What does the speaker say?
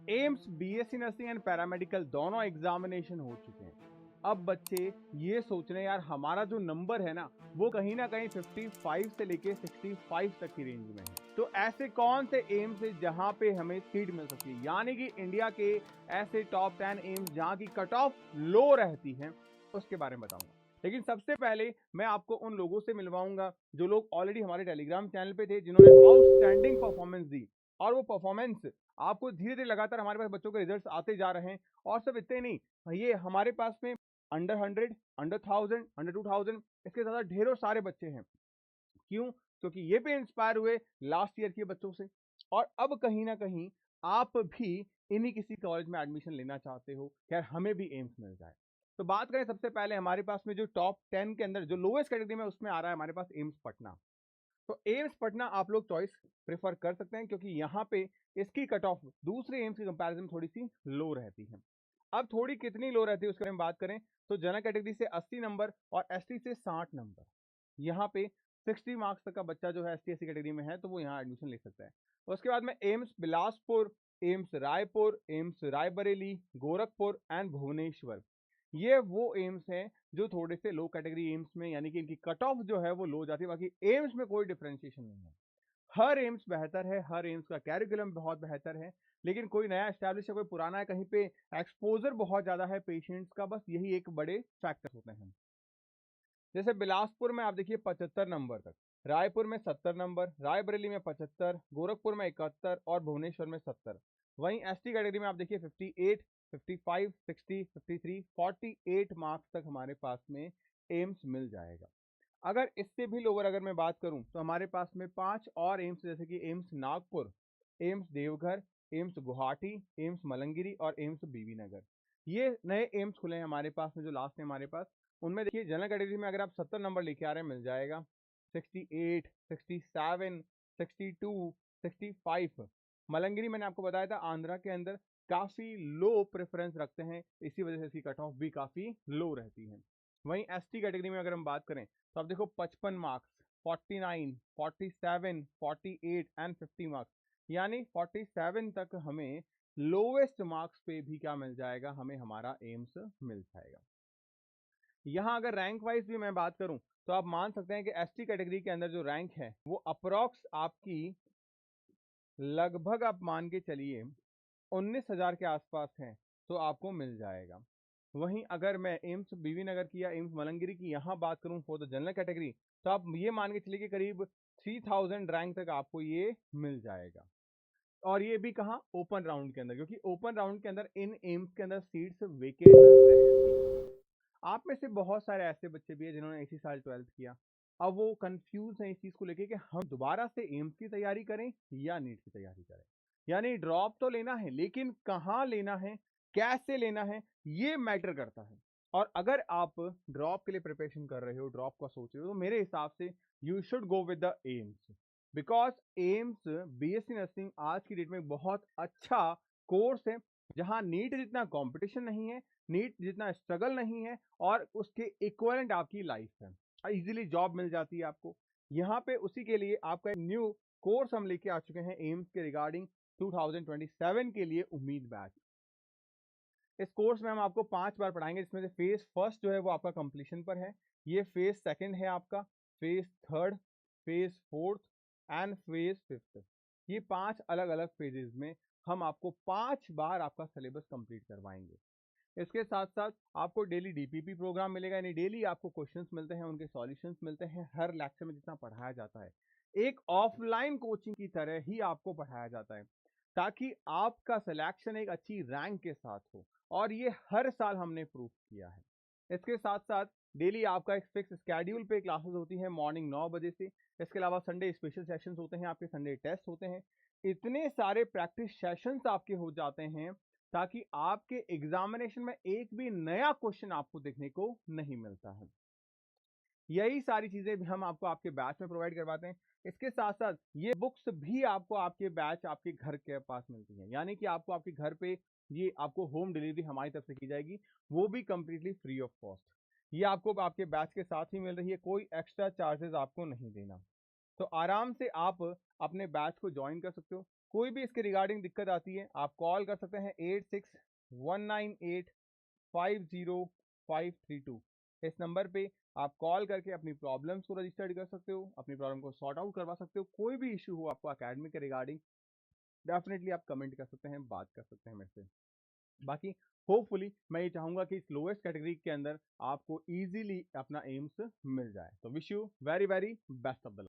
AIIMS BSc nursing and paramedical दोनों examination हो चुके हैं। अब बच्चे ये सोच रहे हैं यार हमारा जो नंबर है ना वो कहीं ना कहीं 55 से लेके 65 तक की रेंज में है, तो ऐसे कौन से एम्स है जहां पे हमें सीट मिल सकती है, यानी कि इंडिया के ऐसे टॉप 10 एम्स जहां की कट ऑफ लो रहती है, उसके बारे में बताऊंगा। लेकिन सबसे पहले मैं आपको उन लोगों से मिलवाऊंगा जो लोग ऑलरेडी हमारे टेलीग्राम चैनल पे थे, जिन्होंने आउटस्टैंडिंग परफॉर्मेंस दी, और वो परफॉर्मेंस आपको धीरे धीरे लगातार हमारे पास बच्चों के रिजल्ट्स आते जा रहे हैं। और सब इतने नहीं, ये हमारे पास में अंडर 100, अंडर 1000, अंडर 2000, इसके साथ ढेरों सारे बच्चे हैं। क्यों? क्योंकि ये भी इंस्पायर हुए लास्ट ईयर के बच्चों से, और अब कहीं ना कहीं आप भी इन्हीं किसी कॉलेज में एडमिशन लेना चाहते हो, यार हमें भी एम्स मिल जाए। तो बात करें सबसे पहले हमारे पास में जो टॉप 10 के अंदर जो लोएस्ट कैटेगरी में, उसमें आ रहा है हमारे पास एम्स पटना। तो एम्स पटना आप लोग चॉइस प्रेफर कर सकते हैं, क्योंकि यहाँ पे इसकी कट ऑफ दूसरे एम्स की कंपैरिजन थोड़ी सी लो रहती है। अब थोड़ी कितनी लो रहती है उसके बारे में बात करें तो जनरल कैटेगरी से 80 नंबर और एसटी से 60 नंबर, यहाँ पे 60 मार्क्स तक का बच्चा जो है एसटी एससी कैटेगरी में है तो वो यहाँ एडमिशन ले सकता है। उसके बाद में AIIMS Bilaspur, AIIMS Raipur, AIIMS Raebareli, Gorakhpur and Bhubaneswar, ये वो एम्स हैं जो थोड़े से लो कैटेगरी एम्स में, यानी कि इनकी कट ऑफ जो है वो लो जाती है। बाकी एम्स में कोई डिफरेंशिएशन नहीं है, हर एम्स बेहतर है, हर एम्स का कैरिकुलम बहुत बेहतर है, लेकिन कोई नया एस्टैब्लिश है कोई पुराना है, कहीं पे एक्सपोजर बहुत ज्यादा है पेशेंट्स का, बस यही एक बड़े फैक्टर होते हैं। जैसे बिलासपुर में आप देखिए 75 नंबर तक, रायपुर में 70 नंबर, रायबरेली में 75, गोरखपुर में 71 और भुवनेश्वर में 70। वहीं एसटी कैटेगरी में आप देखिए 58, 55, 60, 53, 48 मार्क्स तक हमारे पास में एम्स मिल जाएगा। अगर इससे भी लोअर अगर मैं बात करूं तो हमारे पास में 5 और एम्स, जैसे कि AIIMS Nagpur, AIIMS Deoghar, AIIMS Guwahati, AIIMS मलंगिरी और एम्स बीबी नगर, ये नए एम्स खुले हैं हमारे पास में जो लास्ट है हमारे पास। उनमें देखिए जनरल कैटेगरी में अगर आप 70 नंबर लेके आ रहे हैं मिल जाएगा 68, 67, 62, 65। मलंगिरी मैंने आपको बताया था आंध्रा के अंदर काफी लो प्रेफरेंस रखते हैं, इसी वजह से इसकी कट ऑफ भी काफी लो रहती है। वहीं एसटी कैटेगरी में अगर हम बात करें तो आप देखो 55 मार्क्स, 49, 47, 48 एंड 50 मार्क्स, यानी 47 तक हमें लोवेस्ट मार्क्स पे भी क्या मिल जाएगा, हमें हमारा एम्स मिल जाएगा। यहाँ अगर रैंक वाइज भी मैं बात करूं तो आप मान सकते हैं कि एसटी कैटेगरी के अंदर जो रैंक है वो अप्रोक्स आपकी लगभग आप मान के चलिए 19,000 के आसपास है, तो आपको मिल जाएगा। वहीं अगर मैं एम्स बीवी नगर की या एम्स मलंगिरी की यहाँ बात करूं फॉर द जनरल कैटेगरी, तो आप ये मान के चलिए कि करीब 3000 रैंक तक आपको ये मिल जाएगा। और ये भी कहाँ, ओपन राउंड के अंदर, क्योंकि ओपन राउंड के अंदर इन एम्स के अंदर सीट्स वेकेट रहती हैं। आप में से बहुत सारे ऐसे बच्चे भी हैं जिन्होंने इसी साल 12th किया, अब वो कंफ्यूज हैं इस चीज को लेके कि हम दोबारा से एम्स की तैयारी करें या नीट की तैयारी करें, यानी ड्रॉप तो लेना है लेकिन कहाँ लेना है, कैसे लेना है, ये मैटर करता है। और अगर आप ड्रॉप के लिए प्रिपरेशन कर रहे हो, ड्रॉप का सोच रहे हो, तो मेरे हिसाब से you should go with the AIIMS, because AIIMS BSc nursing आज की डेट में बहुत अच्छा कोर्स है, जहां नीट जितना कंपटीशन नहीं है, नीट जितना स्ट्रगल नहीं है, और उसके इक्वलेंट आपकी लाइफ है, इजीली जॉब मिल जाती है आपको यहाँ पे। उसी के लिए आपका एक न्यू कोर्स हम लेके आ चुके हैं एम्स के रिगार्डिंग 2027 के लिए उम्मीद बैच। इस कोर्स में हम आपको 5 बार पढ़ाएंगे, जिसमें से फेज फर्स्ट जो है वो आपका कंप्लीशन पर है, ये फेज सेकंड है आपका, phase third, phase fourth and phase fifth, ये 5 अलग अलग फेजेस में हम आपको 5 बार आपका सिलेबस कंप्लीट करवाएंगे। इसके साथ साथ आपको डेली डीपीपी प्रोग्राम मिलेगा, यानी डेली आपको क्वेश्चंस मिलते हैं, उनके सॉल्यूशंस मिलते हैं, हर लेक्चर में जितना पढ़ाया जाता है एक ऑफलाइन कोचिंग की तरह ही आपको पढ़ाया जाता है, ताकि आपका सिलेक्शन एक अच्छी रैंक के साथ हो, और ये हर साल हमने प्रूव किया है। इसके साथ साथ डेली आपका एक फिक्स स्केड्यूल पे क्लासेस होती है मॉर्निंग 9 बजे से, इसके अलावा संडे स्पेशल सेशंस होते हैं, आपके संडे टेस्ट होते हैं, इतने सारे प्रैक्टिस सेशंस आपके हो जाते हैं ताकि आपके एग्जामिनेशन में एक भी नया क्वेश्चन आपको देखने को नहीं मिलता है। यही सारी चीजें भी हम आपको आपके बैच में प्रोवाइड करवाते हैं। इसके साथ साथ ये बुक्स भी आपको आपके बैच आपके घर के पास मिलती हैं, यानी कि आपको आपके घर पे ये आपको होम डिलीवरी हमारी तरफ से की जाएगी, वो भी कंप्लीटली फ्री ऑफ कॉस्ट। ये आपको आपके बैच के साथ ही मिल रही है, कोई एक्स्ट्रा चार्जेस आपको नहीं देना। तो आराम से आप अपने बैच को ज्वाइन कर सकते हो, कोई भी इसके रिगार्डिंग दिक्कत आती है आप कॉल कर सकते हैं 8619850532। इस नंबर पे आप कॉल करके अपनी प्रॉब्लम्स को रजिस्टर्ड कर सकते हो, अपनी प्रॉब्लम को सॉर्ट आउट करवा सकते हो। कोई भी इशू हो आपको अकेडमी के रिगार्डिंग, डेफिनेटली आप कमेंट कर सकते हैं, बात कर सकते हैं मेरे से। बाकी होपफुली मैं ये चाहूंगा कि इस लोएस्ट कैटेगरी के अंदर आपको इजीली अपना एम्स मिल जाए। तो wish you very very best of the luck.